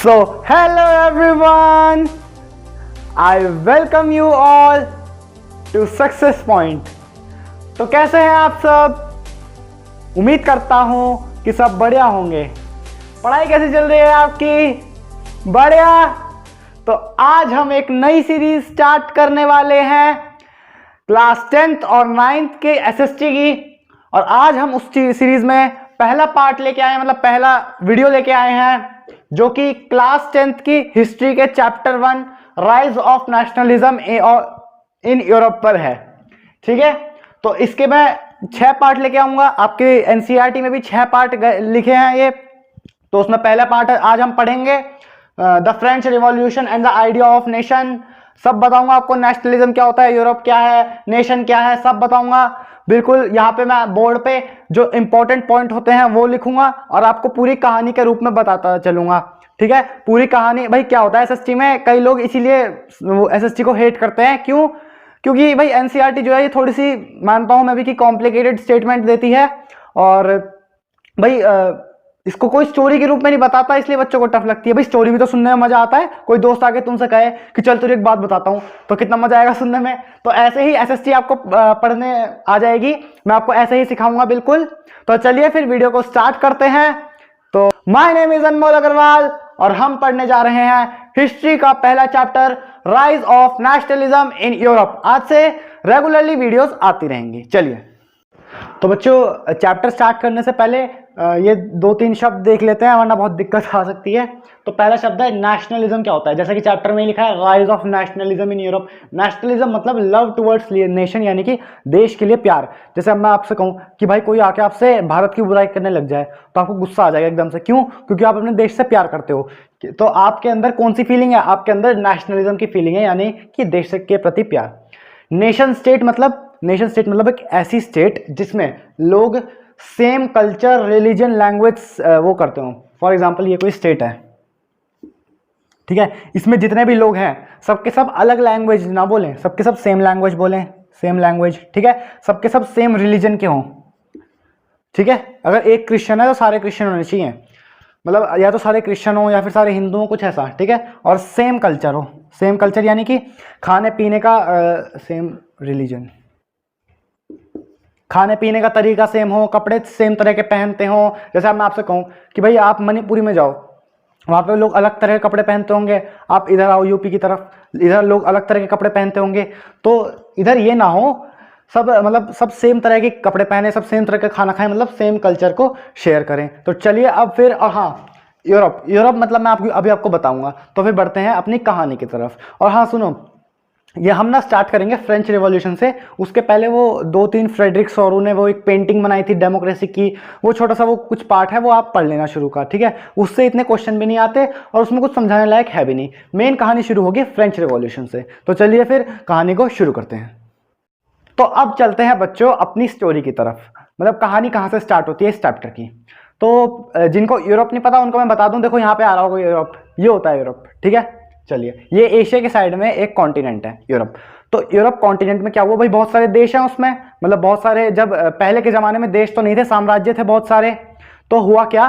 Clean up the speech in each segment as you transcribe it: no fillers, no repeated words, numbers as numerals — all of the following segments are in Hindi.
So, hello everyone! I welcome you all to Success Point. तो कैसे हैं आप सब? उम्मीद करता हूं कि सब बढ़िया होंगे। पढ़ाई कैसी चल रही है आपकी? बढ़िया। तो आज हम एक नई सीरीज स्टार्ट करने वाले हैं क्लास 10th और 9th के एसएसटी की। और आज हम उस सीरीज में पहला पार्ट लेके आए हैं, मतलब पहला वीडियो लेके आए हैं, जो कि क्लास 10th की हिस्ट्री के chapter 1 rise of nationalism in Europe पर है। ठीक है, तो इसके मैं 6 पार्ट लेके आऊंगा। आपके एनसीईआरटी में भी 6 पार्ट लिखे हैं ये। तो उसमें पहला पार्ट आज हम पढ़ेंगे the French revolution and the idea of nation. सब बताऊंगा आपको, नेशनलिज्म क्या होता है, यूरोप क्या है, नेशन क्या है, सब बताऊंगा। बिल्कुल यहाँ पे मैं बोर्ड पे जो इंपॉर्टेंट पॉइंट होते हैं वो लिखूंगा और आपको पूरी कहानी के रूप में बताता चलूंगा। ठीक है, पूरी कहानी। भाई क्या होता है एसएसटी में, कई लोग इसीलिए एसएसटी को हेट करते हैं। क्यों? क्योंकि भाई एनसीईआरटी जो है ये थोड़ी सी, मानता हूं मैं भी, कि कॉम्प्लिकेटेड स्टेटमेंट देती है और भाई इसको कोई स्टोरी के रूप में नहीं बताता, इसलिए बच्चों को टफ लगती है। भाई स्टोरी भी तो सुनने में मजा आता है। कोई दोस्त आके तुमसे कहे कि चल तुझे एक बात बताता हूं, तो कितना मजा आएगा सुनने में। तो ऐसे ही एसएसटी आपको पढ़ने आ जाएगी, मैं आपको ऐसे ही सिखाऊंगा बिल्कुल। तो चलिए फिर वीडियो को स्टार्ट करते हैं। तो माय नेम इज अनमोल अग्रवाल और हम पढ़ने जा रहे हैं हिस्ट्री का पहला chapter rise of nationalism in Europe. आज से रेगुलरली वीडियोस आती रहेंगी। चलिए, तो बच्चों चैप्टर स्टार्ट करने से पहले ये 2-3 शब्द देख लेते हैं, वरना बहुत दिक्कत आ सकती है। तो पहला शब्द है नेशनलिज्म। क्या होता है? जैसा कि चैप्टर में लिखा है, rise of nationalism in Europe. Nationalism मतलब लव टुवर्ड्स नेशन, यानी कि देश के लिए प्यार। जैसे अब मैं आपसे कहूं कि भाई कोई आके आपसे भारत की बुराई करने लग जाए तो आपको गुस्सा आ जाएगा एकदम से। क्यों? क्योंकि आप अपने देश से प्यार करते हो। तो आपके अंदर कौन सी फीलिंग है? आपके अंदर नेशनलिज्म की फीलिंग है, यानी कि देश के प्रति प्यार। नेशन स्टेट मतलब एक ऐसी स्टेट जिसमें लोग सेम कल्चर, रिलीजन, लैंग्वेज वो करते हो। फॉर एग्जांपल ये कोई स्टेट है, ठीक है, इसमें जितने भी लोग हैं सबके सब अलग लैंग्वेज ना बोलें, सबके सब सेम लैंग्वेज बोलें, सेम लैंग्वेज। ठीक है, सबके सब सेम रिलीजन के हों। ठीक है, अगर एक क्रिश्चियन है तो सारे क्रिश्चियन होने चाहिए, मतलब या तो सारे क्रिश्चियन हो या फिर सारे हिंदू हो, कुछ ऐसा। ठीक है, और सेम कल्चर हो। सेम कल्चर यानी कि खाने पीने का सेम रिलीजन, खाने पीने का तरीका सेम हो, कपड़े सेम तरह के पहनते हो। जैसे अब मैं आपसे कहूं कि भाई आप मणिपुरी में जाओ, वहां पे लोग अलग तरह के कपड़े पहनते होंगे। आप इधर आओ यूपी की तरफ, इधर लोग अलग तरह के कपड़े पहनते होंगे। तो इधर ये ना हो सब, मतलब सब सेम तरह के कपड़े पहने, सब सेम तरह का खाना खाएं, मतलब सेम कल्चर को शेयर करें। तो चलिए अब फिर, और हाँ, यूरोप मतलब मैं अभी आपको बताऊंगा। तो फिर बढ़ते हैं अपनी कहानी की तरफ। और हाँ सुनो, ये हम ना स्टार्ट करेंगे फ्रेंच रिवॉल्यूशन से। उसके पहले वो 2-3 फ्रेडरिक सोरू ने वो एक पेंटिंग बनाई थी डेमोक्रेसी की, वो छोटा सा वो कुछ पार्ट है, वो आप पढ़ लेना शुरू का। ठीक है, उससे इतने क्वेश्चन भी नहीं आते और उसमें कुछ समझाने लायक है भी नहीं। मेन कहानी शुरू होगी फ्रेंच रिवॉल्यूशन से। तो चलिए फिर कहानी को शुरू करते हैं। तो अब चलते हैं बच्चों अपनी स्टोरी की तरफ, मतलब कहानी कहाँ से स्टार्ट होती है इस चैप्टर की। तो जिनको यूरोप नहीं पता उनको मैं बता दूं, देखो यहाँ पे आ रहा होगा यूरोप, ये होता है यूरोप। ठीक है, चलिए, ये एशिया के साइड में एक कॉन्टिनेंट है यूरोप। तो यूरोप कॉन्टिनेंट में क्या हुआ भाई, बहुत सारे देश हैं उसमें, मतलब बहुत सारे, जब पहले के जमाने में देश तो नहीं थे, साम्राज्य थे बहुत सारे। तो हुआ क्या,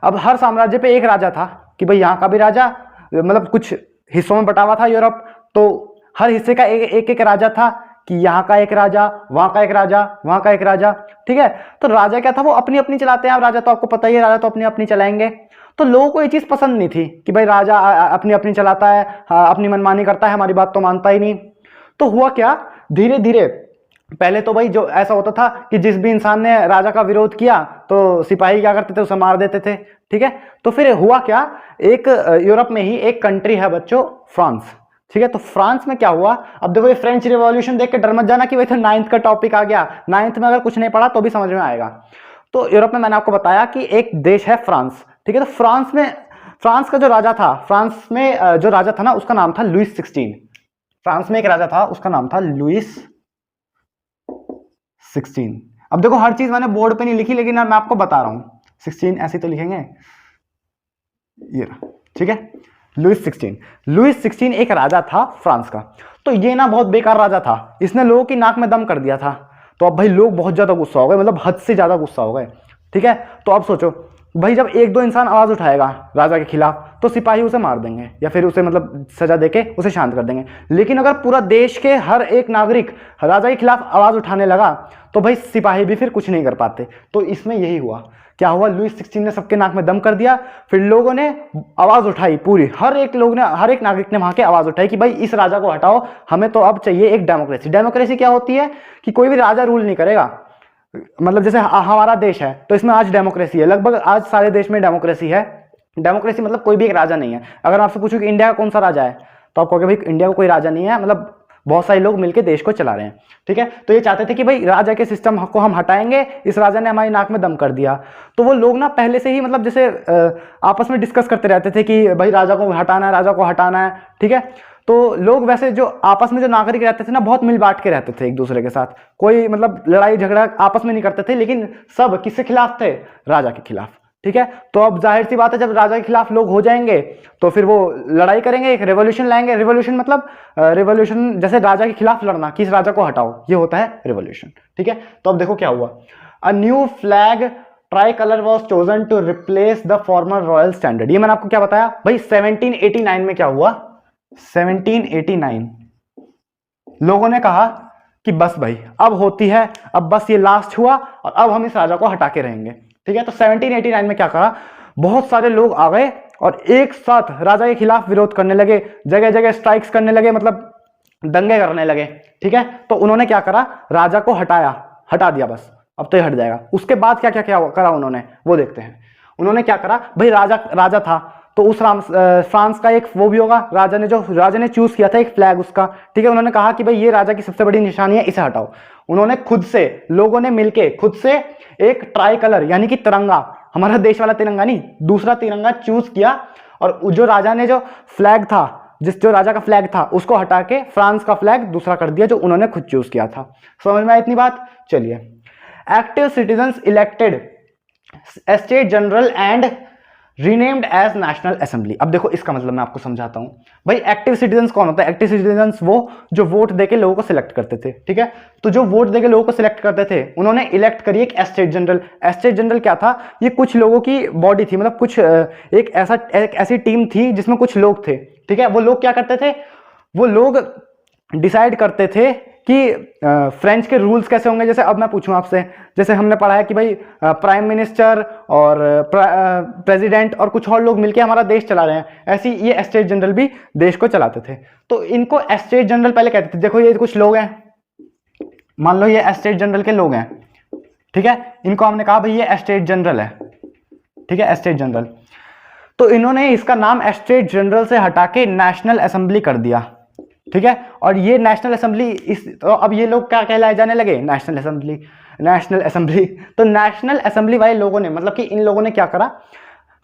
अब हर साम्राज्य पे एक राजा था कि भाई यहाँ का भी राजा, मतलब कुछ हिस्सों में बटा हुआ था यूरोप। तो हर हिस्से का एक एक राजा था कि यहाँ का एक राजा, वहां का एक राजा, वहां का एक राजा। ठीक है, तो राजा क्या था, वो अपनी अपनी चलाते हैं। अब राजा तो आपको पता ही है, राजा तो अपनी अपनी चलाएंगे। तो लोगों को ये चीज पसंद नहीं थी कि भाई राजा अपनी अपनी चलाता है, अपनी मनमानी करता है, हमारी बात तो मानता ही नहीं। तो हुआ क्या, धीरे धीरे, पहले तो भाई जो ऐसा होता था कि जिस भी इंसान ने राजा का विरोध किया तो सिपाही क्या करते थे, उसे मार देते थे। ठीक है, तो फिर हुआ क्या, एक यूरोप में ही एक कंट्री है बच्चों, फ्रांस। ठीक है, तो फ्रांस में क्या हुआ, अब देखो ये फ्रेंच रिवॉल्यूशन देख के डर मत जाना कि भाई तो 9th का टॉपिक आ गया। 9th में अगर कुछ नहीं पढ़ा तो भी समझ में आएगा। तो यूरोप में मैंने आपको बताया कि एक देश है फ्रांस। ठीक है, तो फ्रांस का जो राजा था, फ्रांस में जो राजा था ना, उसका नाम था लुइस 16। फ्रांस में एक राजा था, उसका नाम था लुइस 16। अब देखो हर चीज मैंने बोर्ड पे नहीं लिखी, लेकिन मैं आपको बता रहा हूं, 16 ऐसे तो लिखेंगे ये। ठीक है, लुइस 16 एक राजा था फ्रांस का। तो ये ना बहुत बेकार राजा था, इसने लोगों की नाक में दम कर दिया था। तो अब भाई लोग बहुत ज्यादा गुस्सा हो गए, मतलब हद से ज्यादा गुस्सा हो गए। ठीक है, तो अब सोचो भाई जब एक दो इंसान आवाज उठाएगा राजा के खिलाफ तो सिपाही उसे मार देंगे या फिर उसे मतलब सजा देके उसे शांत कर देंगे। लेकिन अगर पूरा देश के हर एक नागरिक राजा के खिलाफ आवाज उठाने लगा तो भाई सिपाही भी फिर कुछ नहीं कर पाते। तो इसमें यही हुआ, क्या हुआ, लुई 16 ने सबके नाक में दम कर दिया। फिर लोगों ने आवाज उठाई, पूरी हर एक लोग ने, हर एक नागरिक ने वहां के आवाज उठाई कि भाई इस राजा को हटाओ, हमें तो अब चाहिए एक डेमोक्रेसी। डेमोक्रेसी क्या होती है कि कोई भी राजा रूल नहीं करेगा, मतलब जैसे हमारा देश है तो इसमें आज डेमोक्रेसी है, लगभग आज सारे देश में डेमोक्रेसी है। डेमोक्रेसी मतलब कोई भी एक राजा नहीं है। अगर आपसे पूछूं कि इंडिया का कौन सा राजा है तो आप कहोगे भाई इंडिया का कोई राजा नहीं है, मतलब बहुत सारे लोग मिलकर देश को चला रहे हैं, ठीक है। तो ये चाहते थे कि भाई राजा के सिस्टम को हम हटाएंगे, इस राजा ने हमारी नाक में दम कर दिया। तो वो लोग ना पहले से ही मतलब जैसे आपस में डिस्कस करते रहते थे कि भाई राजा को हटाना है, राजा को हटाना है, ठीक है। तो लोग वैसे जो आपस में जो नागरिक रहते थे ना बहुत मिल बांट के रहते थे एक दूसरे के साथ, कोई मतलब लड़ाई झगड़ा आपस में नहीं करते थे, लेकिन सब किसके खिलाफ थे, राजा के खिलाफ, ठीक है। तो अब जाहिर सी बात है जब राजा के खिलाफ लोग हो जाएंगे तो फिर वो लड़ाई करेंगे, एक रेवोल्यूशन लाएंगे। रेवोल्यूशन मतलब रेवोल्यूशन जैसे राजा के खिलाफ लड़ना, किस राजा को हटाओ, ये होता है रेवोल्यूशन, ठीक है। तो अब देखो क्या हुआ, a new flag tricolour was chosen to replace the former royal standard. ये मैंने आपको क्या बताया भाई, 1789 में क्या हुआ, 1789 लोगों ने कहा कि बस भाई अब होती है, अब बस ये लास्ट हुआ और अब हम इस राजा को हटा के रहेंगे, ठीक है। तो 1789 में क्या कहा, बहुत सारे लोग आ गए और एक साथ राजा के खिलाफ विरोध करने लगे, जगह जगह स्ट्राइक्स करने लगे, मतलब दंगे करने लगे, ठीक है। तो उन्होंने क्या करा, राजा को हटा दिया, बस अब तो ये हट जाएगा। उसके बाद क्या क्या क्या करा उन्होंने, वो देखते हैं। उन्होंने क्या करा भाई, राजा था तो उस फ्रांस का एक वो भी होगा, राजा ने चूज किया था एक फ्लैग उसका, ठीक है। उन्होंने कहा कि भाई ये राजा की सबसे बड़ी निशानी है, इसे हटाओ। उन्होंने खुद से, लोगों ने मिलके खुद से एक ट्राई कलर यानी कि तिरंगा, हमारा देश वाला तिरंगा नहीं, दूसरा तिरंगा चूज किया और जो राजा ने जो फ्लैग था, जो राजा का फ्लैग था उसको हटा के फ्रांस का फ्लैग दूसरा कर दिया जो उन्होंने खुद चूज किया था। समझ में आई इतनी बात? चलिए, active citizens elected state general and renamed as national assembly. अब देखो इसका मतलब मैं आपको समझाता हूं भाई। एक्टिव सिटीजन्स कौन होता है? एक्टिव सिटीजन्स वो जो वोट देके लोगों को सिलेक्ट करते थे, ठीक है। तो जो वोट देके लोगों को सिलेक्ट करते थे उन्होंने इलेक्ट करी एक स्टेट जनरल। स्टेट जनरल क्या था, ये कुछ लोगों की बॉडी थी, मतलब कुछ एक ऐसी टीम थी जिसमें कुछ लोग थे, ठीक है। वो लोग क्या करते थे, वो लोग डिसाइड करते थे कि फ्रेंच के रूल्स कैसे होंगे। जैसे अब मैं पूछूं आपसे, जैसे हमने पढ़ा है कि भाई प्राइम मिनिस्टर और प्रेसिडेंट और कुछ और लोग मिलके हमारा देश चला रहे हैं, ऐसी ये स्टेट जनरल भी देश को चलाते थे। तो इनको स्टेट जनरल पहले कहते थे। देखो ये कुछ लोग हैं, मान लो ये स्टेट जनरल के लोग हैं, ठीक है। इनको हमने कहा भाई ये स्टेट जनरल है, ठीक है, स्टेट जनरल। तो इन्होंने इसका नाम स्टेट जनरल से हटा के नेशनल असेंबली कर दिया, ठीक है। और ये नेशनल असेंबली तो अब ये लोग क्या कहलाए जाने लगे, नेशनल असेंबली, नेशनल असेंबली। तो नेशनल असेंबली वाले लोगों ने, मतलब कि इन लोगों ने क्या करा,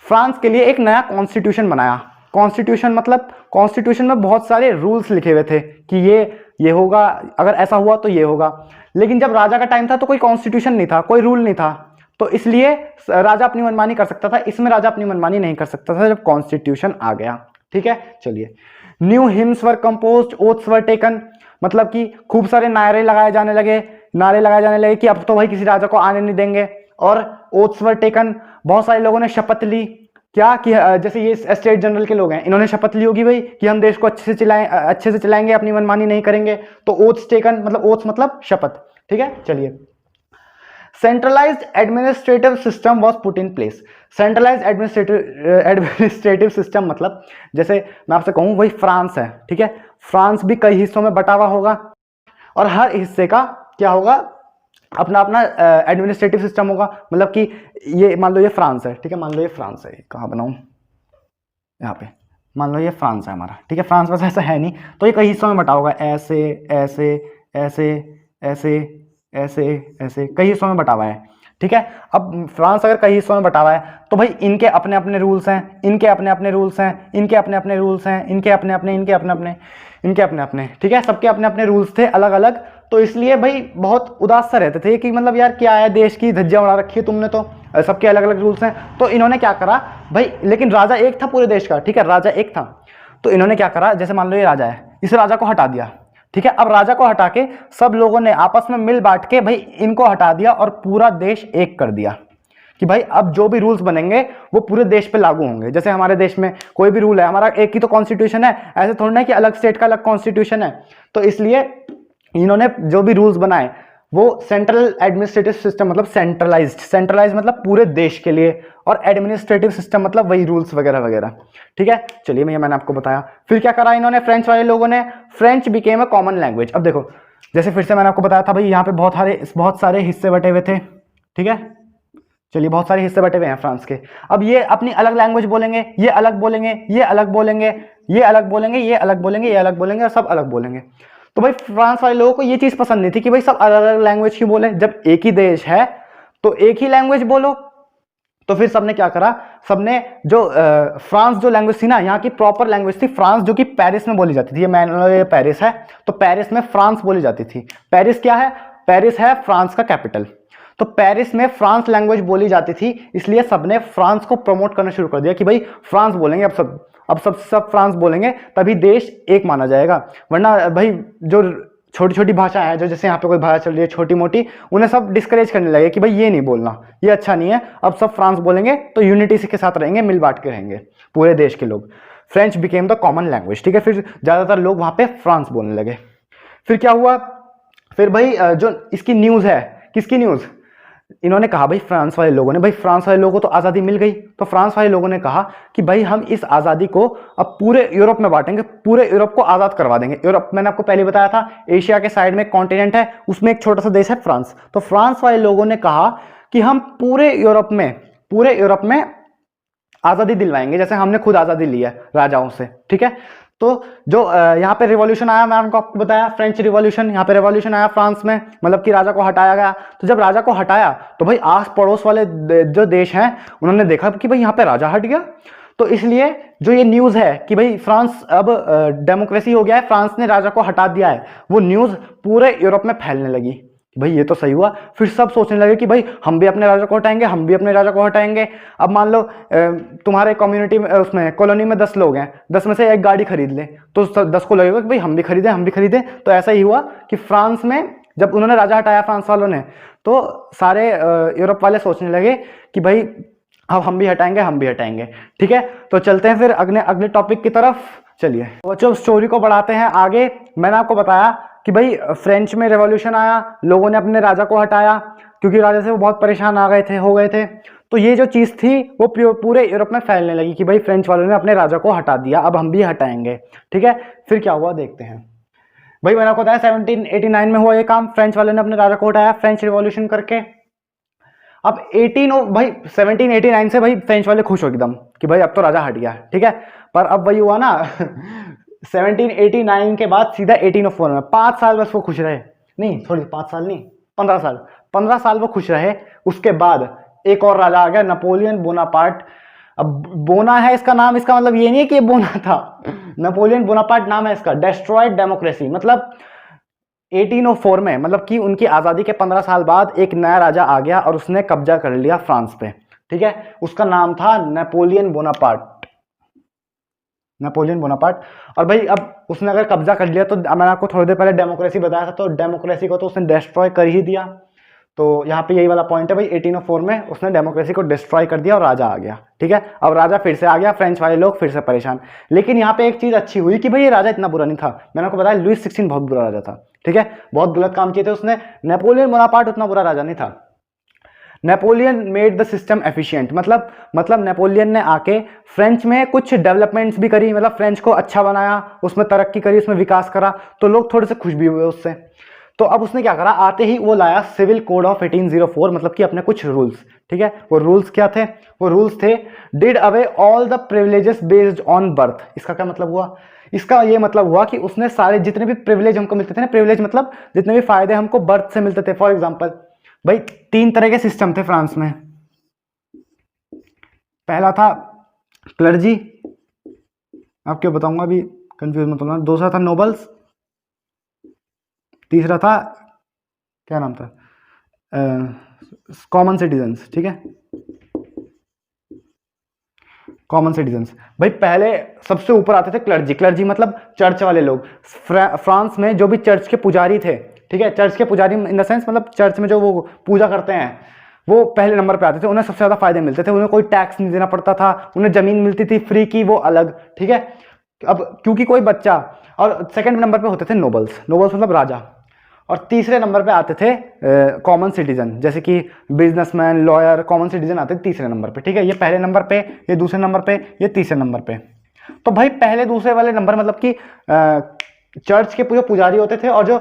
फ्रांस के लिए एक नया कॉन्स्टिट्यूशन बनाया। कॉन्स्टिट्यूशन मतलब कॉन्स्टिट्यूशन में बहुत सारे रूल्स लिखे हुए थे कि ये होगा, अगर ऐसा हुआ तो ये होगा। लेकिन जब राजा का टाइम था तो कोई कॉन्स्टिट्यूशन नहीं था, कोई रूल नहीं था, तो इसलिए राजा अपनी मनमानी कर सकता था। इसमें राजा अपनी मनमानी नहीं कर सकता था जब कॉन्स्टिट्यूशन आ गया, ठीक है। चलिए, new hymns were composed, oaths were taken, मतलब कि खूब सारे नारे लगाए जाने लगे कि अब तो भाई किसी राजा को आने नहीं देंगे। और ओथ्स वर टेकन, बहुत सारे लोगों ने शपथ ली, क्या कि जैसे ये स्टेट जनरल के लोग हैं, इन्होंने शपथ ली होगी भाई कि हम देश को अच्छे से चलाएंगे, अपनी मनमानी नहीं करेंगे। तो ओथ्स टेकन मतलब ओथ्स मतलब शपथ, ठीक है। चलिए, centralised administrative system was put in place. Centralised administrative system मतलब जैसे मैं आपसे कहूं वही फ्रांस है, ठीक है। फ्रांस भी कई हिस्सों में बटा हुआ होगा और हर हिस्से का क्या होगा, अपना अपना एडमिनिस्ट्रेटिव सिस्टम होगा। मतलब कि ये मान लो ये फ्रांस है, ठीक है, मान लो ये फ्रांस है, कहाँ बनाऊं, यहाँ पे मान लो ये फ्रांस है हमारा, ठीक है। फ्रांस वैसे ऐसा है नहीं, तो ये कई हिस्सों में बटा होगा, ऐसे ऐसे ऐसे ऐसे ऐसे ऐसे कई हिस्सों में बटा हुआ है, ठीक है। अब फ्रांस अगर कई हिस्सों में बटा हुआ है तो भाई इनके अपने अपने रूल्स हैं, इनके अपने अपने रूल्स हैं, इनके अपने अपने रूल्स हैं, इनके अपने अपने, इनके अपने अपने, इनके अपने अपने, ठीक है। सबके अपने अपने रूल्स थे अलग अलग। तो इसलिए भाई बहुत उदास सा रहते थे कि मतलब यार क्या है, देश की धज्जियां उड़ा रखी है तुमने, तो सबके अलग अलग रूल्स हैं। तो इन्होंने क्या करा भाई, लेकिन राजा एक था पूरे देश का, ठीक है, राजा एक था। तो इन्होंने क्या करा, जैसे मान लो ये राजा है, इस राजा को हटा दिया, ठीक है। अब राजा को हटा के सब लोगों ने आपस में मिल बांट के भाई इनको हटा दिया और पूरा देश एक कर दिया, कि भाई अब जो भी रूल्स बनेंगे वो पूरे देश पे लागू होंगे। जैसे हमारे देश में कोई भी रूल है, हमारा एक ही तो कॉन्स्टिट्यूशन है, ऐसे थोड़ा ना कि अलग स्टेट का अलग कॉन्स्टिट्यूशन है। तो इसलिए इन्होंने जो भी रूल्स बनाए वो सेंट्रल एडमिनिस्ट्रेटिव सिस्टम मतलब सेंट्रलाइज्ड मतलब पूरे देश के लिए, और एडमिनिस्ट्रेटिव सिस्टम मतलब वही रूल्स वगैरह वगैरह। ठीक है, चलिए मैंने आपको बताया। फिर क्या करा इन्होंने, फ्रेंच वाले लोगों ने, French became a common language. अब देखो, जैसे फिर से मैंने आपको बताया था भाई यहाँ पे बहुत सारे हिस्से बटे हुए थे। ठीक है, चलिए बहुत सारे हिस्से बटे हुए हैं फ्रांस के। अब ये अपनी अलग लैंग्वेज बोलेंगे, ये अलग बोलेंगे, ये अलग बोलेंगे, ये अलग बोलेंगे, ये अलग बोलेंगे, ये अलग बोलेंगे, और सब अलग बोलेंगे। तो भाई फ्रांस वाले लोगों को ये चीज पसंद नहीं थी कि भाई सब अलग अलग लैंग्वेज क्यों बोले, जब एक ही देश है तो एक ही लैंग्वेज बोलो। तो फिर सबने क्या करा, सबने जो फ्रांस जो लैंग्वेज थी ना, यहाँ की प्रॉपर लैंग्वेज थी फ्रांस, जो कि पेरिस में बोली जाती थी। ये पेरिस है, तो पेरिस में फ्रांस बोली जाती थी। पेरिस क्या है, पेरिस है फ्रांस का कैपिटल। तो पेरिस में फ्रांस लैंग्वेज बोली जाती थी, इसलिए सबने फ्रांस को प्रमोट करना शुरू कर दिया कि भाई फ्रांस बोलेंगे, अब सब फ्रांस बोलेंगे, तभी देश एक माना जाएगा। वरना भाई जो छोटी छोटी भाषाएं हैं, जो जैसे यहाँ पे कोई भाषा चल रही है छोटी मोटी, उन्हें सब डिस्करेज करने लगे कि भाई ये नहीं बोलना, ये अच्छा नहीं है, अब सब फ्रांस बोलेंगे तो यूनिटी के साथ रहेंगे, मिल बांट के रहेंगे पूरे देश के लोग। French became the common language. ठीक है, फिर ज्यादातर लोग वहां पे फ्रांस बोलने लगे। फिर क्या हुआ, फिर भाई जो इसकी न्यूज है, किसकी न्यूज, इन्होंने कहा भाई फ्रांस वाले लोगों ने, भाई फ्रांस वाले लोगों को तो आज़ादी मिल गई, तो फ्रांस वाले लोगों ने कहा कि भाई हम इस आज़ादी को अब पूरे यूरोप में बांटेंगे, पूरे यूरोप को आज़ाद करवा देंगे। यूरोप मैंने आपको पहले बताया था, एशिया के साइड में एक कॉन्टिनेंट है, उसमें एक छोटा सा देश है फ्रांस। तो फ्रांस वाले लोगों ने कहा कि हम पूरे यूरोप में आज़ादी दिलवाएंगे, जैसे हमने खुद आज़ादी ली है राजाओं से। ठीक है, तो जो यहाँ पे रिवॉल्यूशन आया, मैंने आपको बताया फ्रेंच रिवॉल्यूशन, यहाँ पे रिवॉल्यूशन आया फ्रांस में, मतलब कि राजा को हटाया गया। तो जब राजा को हटाया तो भाई आस पड़ोस वाले जो देश हैं उन्होंने देखा कि भाई यहाँ पे राजा हट गया, तो इसलिए जो ये न्यूज है कि भाई फ्रांस अब डेमोक्रेसी हो गया है, फ्रांस ने राजा को हटा दिया है, वो न्यूज पूरे यूरोप में फैलने लगी। भाई ये तो सही हुआ। फिर सब सोचने लगे कि भाई हम भी अपने राजा को हटाएंगे, हम भी अपने राजा को हटाएंगे। अब मान लो तुम्हारे कम्युनिटी में, उसमें कॉलोनी में 10 लोग हैं, 10 में से एक गाड़ी खरीद ले, तो 10 को लगेगा कि भाई हम भी खरीदें। तो ऐसा ही हुआ कि फ्रांस में जब उन्होंने राजा हटाया फ्रांस वालों ने, तो सारे यूरोप वाले सोचने लगे कि भाई अब हम भी हटाएंगे। ठीक है, तो चलते हैं फिर अगले टॉपिक की तरफ। चलिए बच्चों, स्टोरी को बढ़ाते हैं आगे। मैंने आपको बताया कि भाई फ्रेंच में रेवोल्यूशन आया, लोगों ने अपने राजा को हटाया, क्योंकि राजा से वो बहुत परेशान हो गए थे। तो ये जो चीज़ थी वो पूरे यूरोप में फैलने लगी कि भाई फ्रेंच वालों ने अपने राजा को हटा दिया, अब हम भी हटाएंगे। ठीक है, फिर क्या हुआ देखते हैं। भाई मैंने आपको बताया 1789 में हुआ ये काम, फ्रेंच वालों ने अपने राजा को हटाया फ्रेंच रिवॉल्यूशन करके। अब 1789 से भाई फ्रेंच वाले खुश हो एकदम कि भाई अब तो राजा हट गया। ठीक है, पर अब वही हुआ ना 1789 के बाद सीधा 1804 में 5 साल बस वो खुश रहे, नहीं सॉरी 5 साल नहीं 15 साल वो खुश रहे। उसके बाद एक और राजा आ गया, नेपोलियन बोनापार्ट। अब बोना है इसका नाम, इसका मतलब ये नहीं है कि ये बोना था, नेपोलियन बोनापार्ट नाम है इसका। डेस्ट्रॉयड डेमोक्रेसी मतलब 1804 में, मतलब कि उनकी आज़ादी के 15 साल बाद एक नया राजा आ गया और उसने कब्जा कर लिया फ्रांस पे। ठीक है, उसका नाम था नेपोलियन बोनापार्ट। और भाई अब उसने अगर कब्जा कर लिया, तो मैंने आपको थोड़ी देर पहले डेमोक्रेसी बताया था, तो डेमोक्रेसी को तो उसने डिस्ट्रॉय कर ही दिया। तो यहाँ पे यही वाला पॉइंट है भाई, 1804 में उसने डेमोक्रेसी को डिस्ट्रॉय कर दिया और राजा आ गया। ठीक है, अब राजा फिर से आ गया, फ्रेंच वाले लोग फिर से परेशान। लेकिन यहाँ पे एक चीज अच्छी हुई कि भाई ये राजा इतना बुरा नहीं था। मैंने आपको बताया लुईस 16 बहुत बुरा राजा था। ठीक है, बहुत गलत काम किए थे उसने। नेपोलियन बोनापार्ट उतना बुरा राजा नहीं था। Napoleon made the system efficient, मतलब नेपोलियन ने आके फ्रेंच में कुछ डेवलपमेंट्स भी करी, मतलब फ्रेंच को अच्छा बनाया, उसमें तरक्की करी, उसमें विकास करा, तो लोग थोड़े से खुश भी हुए उससे। तो अब उसने क्या करा, आते ही वो लाया सिविल कोड ऑफ 1804, मतलब कि अपने कुछ रूल्स। ठीक है, वो रूल्स क्या थे, वो रूल्स थे did away all the privileges based on birth. इसका क्या मतलब हुआ, इसका ये मतलब हुआ कि उसने सारे जितने भी प्रिविलेज हमको मिलते थे ना, प्रिविलेज मतलब जितने भी फायदे हमको बर्थ से मिलते थे। फॉर एग्जांपल भाई 3 तरह के सिस्टम थे फ्रांस में। पहला था क्लर्जी, आप क्या बताऊंगा अभी कंफ्यूज मत होना। दूसरा था नोबल्स, तीसरा था क्या नाम था, कॉमन सिटीजन्स। ठीक है, कॉमन सिटीजन्स। भाई पहले सबसे ऊपर आते थे क्लर्जी मतलब चर्च वाले लोग। फ्रांस में जो भी चर्च के पुजारी थे, ठीक है, चर्च के पुजारी इन द सेंस मतलब चर्च में जो वो पूजा करते हैं, वो पहले नंबर पे आते थे, उन्हें सबसे ज़्यादा फायदे मिलते थे, उन्हें कोई टैक्स नहीं देना पड़ता था, उन्हें ज़मीन मिलती थी फ्री की, वो अलग, ठीक है। अब क्योंकि कोई बच्चा, और सेकंड नंबर पे होते थे नोबल्स, नोबल्स मतलब राजा, और तीसरे नंबर पे आते थे कॉमन सिटीजन, जैसे कि बिजनेसमैन, लॉयर, कॉमन सिटीजन आते थे तीसरे नंबर पे, ठीक है। ये पहले नंबर पे, ये दूसरे नंबर पे, ये तीसरे नंबर पे। तो भाई पहले दूसरे वाले नंबर मतलब कि चर्च के जो पुजारी होते थे और जो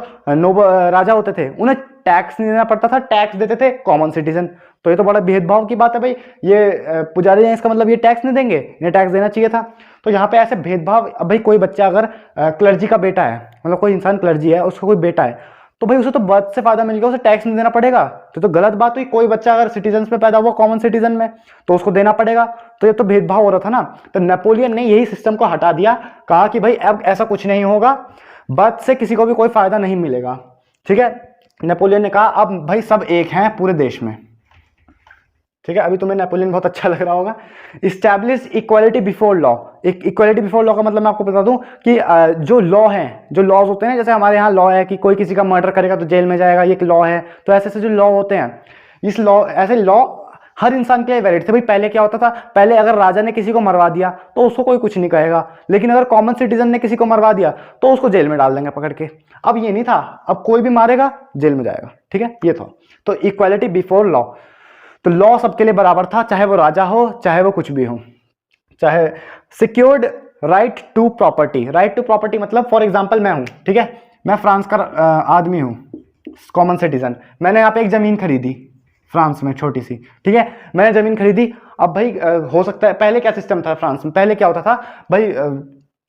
राजा होते थे, उन्हें टैक्स नहीं देना पड़ता था, टैक्स देते थे कॉमन सिटीजन। तो ये तो बड़ा भेदभाव की बात है भाई, ये पुजारी हैं, इसका मतलब ये टैक्स नहीं देंगे, इन्हें टैक्स देना चाहिए था। तो यहाँ पे ऐसे भेदभाव। अब भाई कोई बच्चा अगर क्लर्जी का बेटा है, मतलब कोई इंसान क्लर्जी है, उसका कोई बेटा है, तो भाई उसे तो बर्थ से फायदा मिल गया, उसे टैक्स नहीं देना पड़ेगा। तो गलत बात हुई। कोई बच्चा अगर सिटीजन में पैदा हुआ, कॉमन सिटीजन में, तो उसको देना पड़ेगा। तो ये तो भेदभाव हो रहा था ना। तो नेपोलियन ने यही सिस्टम को हटा दिया, कहा कि भाई अब ऐसा कुछ नहीं होगा, बर्थ से किसी को भी कोई फायदा नहीं मिलेगा, ठीक है। नेपोलियन ने कहा अब भाई सब एक हैं पूरे देश में, ठीक है। अभी तुम्हें नेपोलियन बहुत अच्छा लग रहा होगा। Establish equality before law. Equality before law का मतलब मैं आपको बता दूं कि जो लॉ है, जो लॉज होते हैं, जैसे हमारे यहाँ लॉ है कि कोई किसी का मर्डर करेगा तो जेल में जाएगा, ये एक लॉ है। तो ऐसे ऐसे जो लॉ होते हैं, इस लॉ, ऐसे लॉ हर इंसान के लिए वैलिड थे। भाई पहले क्या होता था, पहले अगर राजा ने किसी को मरवा दिया तो उसको कोई कुछ नहीं कहेगा, लेकिन अगर कॉमन सिटीजन ने किसी को मरवा दिया तो उसको जेल में डाल देंगे पकड़ के। अब ये नहीं था, अब कोई भी मारेगा जेल में जाएगा, ठीक है। ये था तो इक्वालिटी बिफोर लॉ। तो लॉ सबके लिए बराबर था, चाहे वो राजा हो, चाहे वो कुछ भी हो, चाहे। Secured right to property. Right to property मतलब फॉर एग्जांपल मैं हूं, ठीक है, मैं फ्रांस का आदमी हूं, कॉमन सिटीजन। मैंने यहाँ पे एक जमीन खरीदी फ्रांस में, छोटी सी, ठीक है, मैंने जमीन खरीदी। अब भाई हो सकता है, पहले क्या सिस्टम था फ्रांस में, पहले क्या होता था भाई,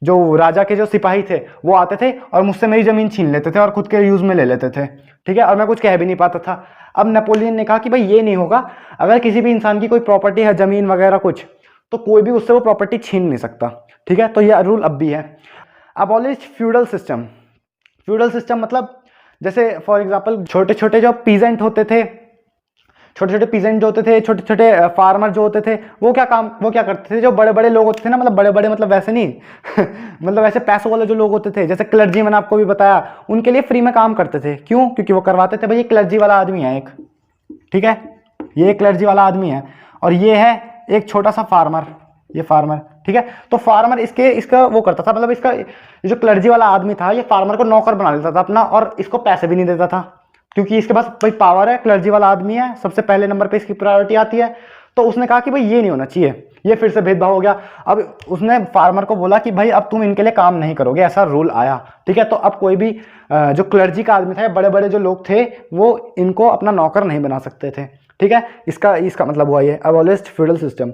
जो राजा के जो सिपाही थे वो आते थे और मुझसे मेरी जमीन छीन लेते थे और खुद के यूज में ले लेते थे, ठीक है, और मैं कुछ कह भी नहीं पाता था। अब नेपोलियन ने कहा कि भाई ये नहीं होगा, अगर किसी भी इंसान की कोई प्रॉपर्टी है, जमीन वगैरह कुछ, तो कोई भी उससे वो प्रॉपर्टी छीन नहीं सकता, ठीक है। तो ये रूल अब भी है। Abolish feudal system. Feudal system मतलब जैसे फॉर एग्जाम्पल छोटे छोटे जो पीजेंट होते थे, छोटे छोटे पीजेंट जो होते थे, छोटे छोटे फार्मर जो होते थे, वो क्या करते थे, जो बड़े बड़े लोग होते थे ना, मतलब बड़े बड़े मतलब वैसे नहीं मतलब वैसे पैसों वाले जो लोग होते थे, जैसे क्लर्जी, मैंने आपको भी बताया, उनके लिए फ्री में काम करते थे। क्यों? क्योंकि वो करवाते थे भाई ये क्लर्जी वाला आदमी है एक, ठीक है, ये क्लर्जी वाला आदमी है, और ये है एक छोटा सा फार्मर, ये फार्मर, ठीक है। तो फार्मर इसका वो करता था, मतलब इसका जो क्लर्जी वाला आदमी था, ये फार्मर को नौकर बना लेता था अपना, और इसको पैसे भी नहीं देता था, क्योंकि इसके पास भाई पावर है, क्लर्जी वाला आदमी है, सबसे पहले नंबर पे इसकी प्रायोरिटी आती है। तो उसने कहा कि भाई ये नहीं होना चाहिए, ये फिर से भेदभाव हो गया। अब उसने फार्मर को बोला कि भाई अब तुम इनके लिए काम नहीं करोगे, ऐसा रूल आया, ठीक है। तो अब कोई भी जो क्लर्जी का आदमी था, बड़े बड़े जो लोग थे, वो इनको अपना नौकर नहीं बना सकते थे, ठीक है। इसका मतलब हुआ ये abolished feudal system.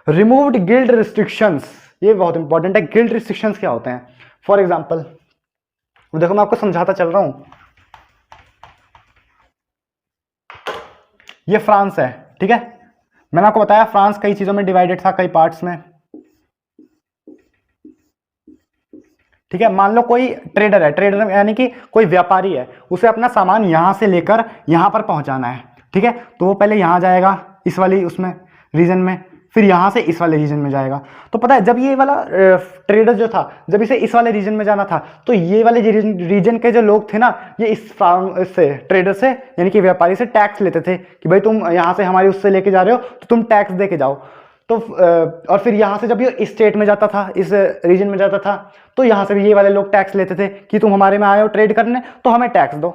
Removed guild restrictions. ये बहुत इंपॉर्टेंट है। गिल्ड रिस्ट्रिक्शंस क्या होते हैं? फॉर एग्जाम्पल देखो, मैं आपको समझाता चल रहा हूं। ये फ्रांस है, ठीक है, मैंने आपको बताया फ्रांस कई चीजों में डिवाइडेड था, कई पार्ट्स में, ठीक है। मान लो कोई ट्रेडर है, ट्रेडर यानी कि कोई व्यापारी है, उसे अपना सामान यहां से लेकर यहां पर पहुंचाना है, ठीक है। तो वो पहले यहां जाएगा, इस वाली उसमें रीजन में, फिर यहां से इस वाले रीजन में जाएगा। तो पता है, जब ये वाला ट्रेडर जो था, जब इसे इस वाले रीजन में जाना था, तो ये वाले रीजन के जो लोग थे ना, ये इस ट्रेडर से यानी कि व्यापारी से टैक्स लेते थे कि भाई तुम यहां से हमारी उससे लेके जा रहे हो तो तुम टैक्स दे के जाओ। तो और फिर यहां से जब ये इस स्टेट में जाता था, इस रीजन में जाता था, तो यहां से भी ये वाले लोग टैक्स लेते थे कि तुम हमारे में आए हो ट्रेड करने, तो हमें टैक्स दो।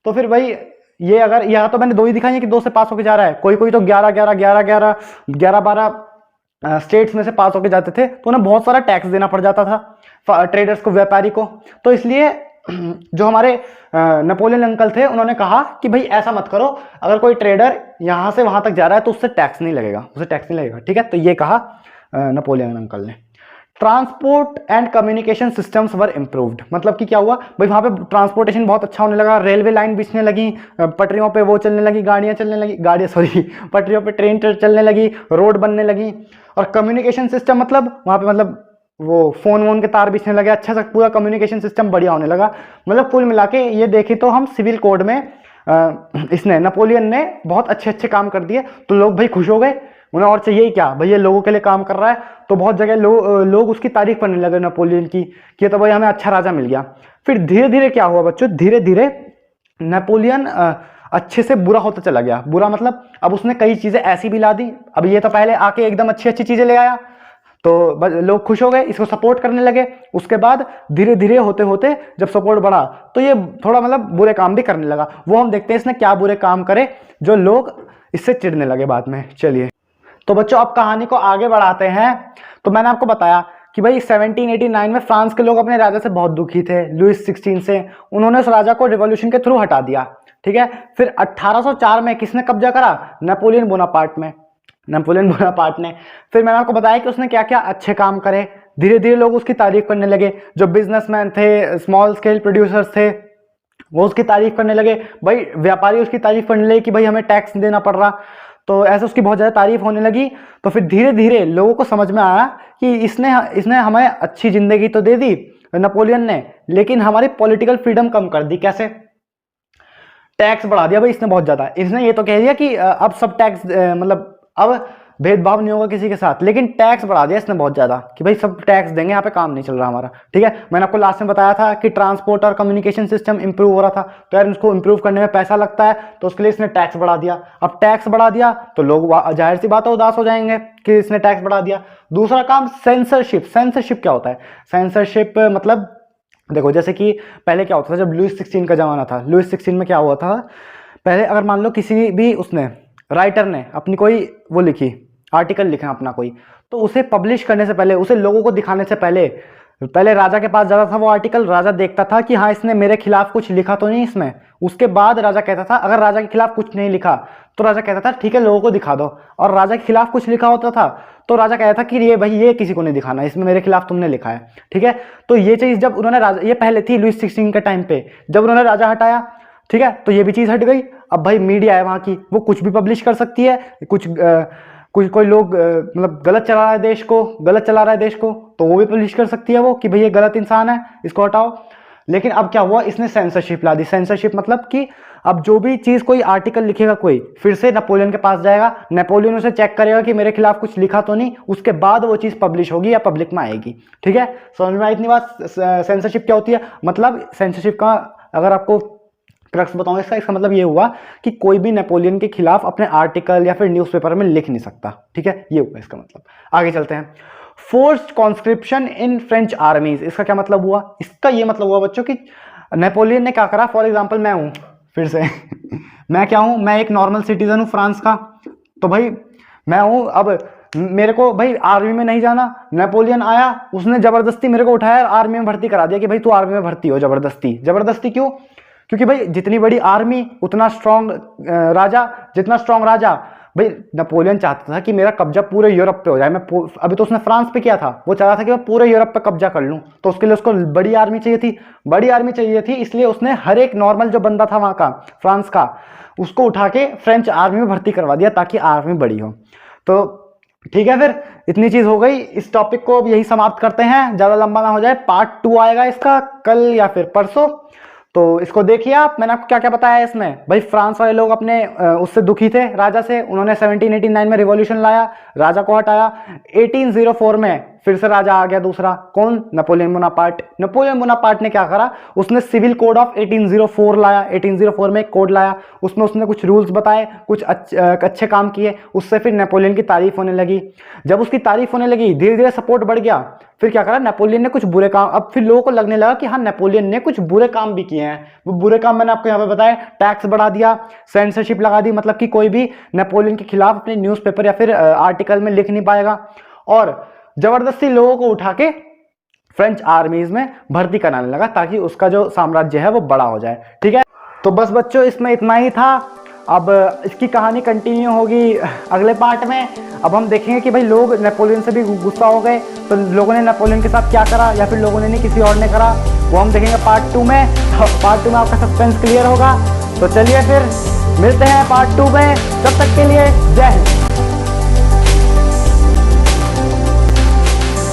तो फिर भाई ये अगर यहाँ तो मैंने दो ही दिखाई है कि 2 से पास होके जा रहा है, कोई कोई तो 11 स्टेट्स में से पास होके जाते थे, तो उन्हें बहुत सारा टैक्स देना पड़ जाता था ट्रेडर्स को, व्यापारी को। तो इसलिए जो हमारे नेपोलियन अंकल थे, उन्होंने कहा कि भाई ऐसा मत करो, अगर कोई ट्रेडर यहां से वहां तक जा रहा है तो उससे टैक्स नहीं लगेगा, ठीक है। तो ये कहा नेपोलियन अंकल ने। Transport and communication systems were improved. मतलब कि क्या हुआ भाई, वहां पे ट्रांसपोर्टेशन बहुत अच्छा होने लगा, रेलवे लाइन बिछने लगी, पटरियों पे वो चलने लगी, पटरियों पे ट्रेन चलने लगी, रोड बनने लगी। और कम्युनिकेशन सिस्टम मतलब वहां पे मतलब वो फोन वोन के तार बिछने लगे, अच्छा सा पूरा कम्युनिकेशन सिस्टम बढ़िया होने लगा। मतलब कुल मिला के ये देखें तो हम सिविल कोड में इसने नेपोलियन ने बहुत अच्छे काम कर दिए, तो लोग भाई खुश हो गए, उन्हें और चाहिए ही क्या, भाई ये लोगों के लिए काम कर रहा है। तो बहुत जगह लोग उसकी तारीफ करने लगे नेपोलियन की, कि तो भाई हमें अच्छा राजा मिल गया। फिर धीरे धीरे क्या हुआ बच्चों, धीरे धीरे नेपोलियन अच्छे से बुरा होता चला गया। बुरा मतलब अब उसने कई चीज़ें ऐसी भी ला दी। अब ये तो पहले आके एकदम अच्छी अच्छी चीज़ें ले आया तो लोग खुश हो गए, इसको सपोर्ट करने लगे। उसके बाद धीरे धीरे होते होते जब सपोर्ट बढ़ा तो ये थोड़ा मतलब बुरे काम भी करने लगा। वो हम देखते हैं इसने क्या बुरे काम करे जो लोग इससे चिढ़ने लगे बाद में। चलिए तो बच्चों अब कहानी को आगे बढ़ाते हैं। तो मैंने आपको बताया कि भाई 1789 में फ्रांस के लोग अपने राजा से बहुत दुखी थे, लुइस 16 से। उन्होंने उस राजा को रिवॉल्यूशन के थ्रू हटा दिया, ठीक है। फिर 1804 में किसने कब्जा करा? नेपोलियन बोनापार्ट ने। फिर मैंने आपको बताया कि उसने क्या क्या अच्छे काम करे। धीरे धीरे लोग उसकी तारीफ करने लगे। जो बिजनेसमैन थे, स्मॉल स्केल प्रोड्यूसर्स थे, वो उसकी तारीफ करने लगे। भाई व्यापारी उसकी तारीफ करने लगे कि भाई हमें टैक्स देना पड़ रहा। तो ऐसे उसकी बहुत ज़्यादा तारीफ होने लगी। तो फिर धीरे धीरे लोगों को समझ में आया कि इसने हमें अच्छी जिंदगी तो दे दी नेपोलियन ने, लेकिन हमारी पॉलिटिकल फ्रीडम कम कर दी। कैसे? टैक्स बढ़ा दिया भाई इसने बहुत ज़्यादा। इसने ये तो कह दिया कि अब सब टैक्स मतलब अब भेदभाव नहीं होगा किसी के साथ, लेकिन टैक्स बढ़ा दिया इसने बहुत ज़्यादा कि भाई सब टैक्स देंगे, यहाँ पे काम नहीं चल रहा हमारा, ठीक है। मैंने आपको लास्ट में बताया था कि ट्रांसपोर्ट और कम्युनिकेशन सिस्टम इंप्रूव हो रहा था, तो यार उसको इंप्रूव करने में पैसा लगता है, तो उसके लिए इसने टैक्स बढ़ा दिया। अब टैक्स बढ़ा दिया तो लोग जाहिर सी बात है उदास हो जाएंगे कि इसने टैक्स बढ़ा दिया। दूसरा काम सेंसरशिप। सेंसरशिप क्या होता है? सेंसरशिप मतलब देखो जैसे कि पहले क्या होता था जब लुइस 16 का जमाना था। लुइस 16 में क्या हुआ था, पहले अगर मान लो किसी भी उसने राइटर ने अपनी कोई वो लिखी, आर्टिकल लिखा अपना कोई, तो उसे पब्लिश करने से पहले, उसे लोगों को दिखाने से पहले राजा के पास जाता था वो आर्टिकल। राजा देखता था कि हाँ इसने मेरे खिलाफ कुछ लिखा तो नहीं इसमें। उसके बाद राजा कहता था, अगर राजा के खिलाफ कुछ नहीं लिखा तो राजा कहता था ठीक है लोगों को दिखा दो। और राजा के खिलाफ कुछ लिखा होता था तो राजा कहता था कि ये भाई ये किसी को नहीं दिखाना, इसमें मेरे खिलाफ तुमने लिखा है, ठीक है। तो ये चीज जब उन्होंने राजा, ये पहले थी लुइस 16 के टाइम पे, जब उन्होंने राजा हटाया, ठीक है, तो ये भी चीज हट गई। अब भाई मीडिया है वहां की, वो कुछ भी पब्लिश कर सकती है। कोई लोग मतलब गलत चला रहा है देश को, तो वो भी पब्लिश कर सकती है वो कि भाई ये गलत इंसान है, इसको हटाओ। लेकिन अब क्या हुआ, इसने सेंसरशिप ला दी। सेंसरशिप मतलब कि अब जो भी चीज कोई आर्टिकल लिखेगा कोई, फिर से नेपोलियन के पास जाएगा, नेपोलियन उसे चेक करेगा कि मेरे खिलाफ कुछ लिखा तो नहीं, उसके बाद वो चीज पब्लिश होगी या पब्लिक में आएगी, ठीक है। समझ में आई इतनी बात? सेंसरशिप क्या होती है? मतलब सेंसरशिप का अगर आपको क्रक्स बताऊं इसका मतलब ये हुआ कि कोई भी नेपोलियन के खिलाफ अपने आर्टिकल या फिर न्यूज़पेपर में लिख नहीं सकता, ठीक है, ये हुआ इसका मतलब। आगे चलते हैं। फोर्स्ड कॉन्स्क्रिप्शन इन फ्रेंच आर्मीज, इसका क्या मतलब हुआ? इसका ये मतलब हुआ बच्चों कि नेपोलियन ने क्या करा, फॉर एग्जाम्पल मैं हूं, फिर से मैं क्या हूं, मैं एक नॉर्मल सिटीजन हूं फ्रांस का, तो भाई मैं हूं, अब मेरे को भाई आर्मी में नहीं जाना, नेपोलियन आया, उसने जबरदस्ती मेरे को उठाया आर्मी में भर्ती करा दिया कि भाई तू आर्मी में भर्ती हो। जबरदस्ती क्यों? क्योंकि भाई जितनी बड़ी आर्मी उतना स्ट्रॉन्ग राजा, जितना स्ट्रॉन्ग राजा, भाई नेपोलियन चाहता था कि मेरा कब्जा पूरे यूरोप पे हो जाए। मैं अभी तो उसने फ्रांस पे किया था, वो चाहता था कि मैं पूरे यूरोप पे कब्जा कर लूं, तो उसके लिए उसको बड़ी आर्मी चाहिए थी। इसलिए उसने हर एक नॉर्मल जो बंदा था वहां का, फ्रांस का, उसको उठा के फ्रेंच आर्मी में भर्ती करवा दिया ताकि आर्मी बड़ी हो। तो ठीक है, फिर इतनी चीज हो गई। इस टॉपिक को अब यही समाप्त करते हैं, ज्यादा लंबा ना हो जाए। पार्ट 2 आएगा इसका कल या फिर परसों, तो इसको देखिए आप। मैंने आपको क्या क्या बताया है इसमें। भाई फ्रांस वाले लोग अपने उससे दुखी थे राजा से, उन्होंने 1789 में रिवॉल्यूशन लाया, राजा को हटाया। 1804 में फिर से राजा आ गया दूसरा, कौन? नेपोलियन बोनापार्ट ने क्या करा, उसने सिविल कोड ऑफ 1804 लाया। 1804 में एक कोड लाया, उसमें उसने कुछ रूल्स बताए, कुछ अच्छे काम किए, उससे फिर नेपोलियन की तारीफ होने लगी। जब उसकी तारीफ होने लगी, धीरे धीरे सपोर्ट बढ़ गया। फिर क्या करा, नेपोलियन ने कुछ बुरे काम, अब फिर लोगों को लगने लगा कि हाँ नेपोलियन ने कुछ बुरे काम भी किए हैं। वो बुरे काम मैंने आपको यहाँ पे बताया, टैक्स बढ़ा दिया, सेंसरशिप लगा दी, मतलब कि कोई भी नेपोलियन के खिलाफ अपने न्यूज़पेपर या फिर आर्टिकल में लिख नहीं पाएगा, और जबरदस्ती लोगों को उठा के फ्रेंच आर्मीज में भर्ती कराने लगा ताकि उसका जो साम्राज्य है वो बड़ा हो जाए, ठीक है। तो बस बच्चों इसमें इतना ही था। अब इसकी कहानी कंटिन्यू होगी अगले पार्ट में। अब हम देखेंगे कि भाई लोग नेपोलियन से भी गुस्सा हो गए, तो लोगों ने नेपोलियन के साथ क्या करा या फिर लोगों ने नहीं किसी और ने करा, वो हम देखेंगे पार्ट 2 में। पार्ट 2 में आपका सस्पेंस क्लियर होगा। तो चलिए फिर मिलते हैं पार्ट 2 में, तब तक के लिए जय हिंद।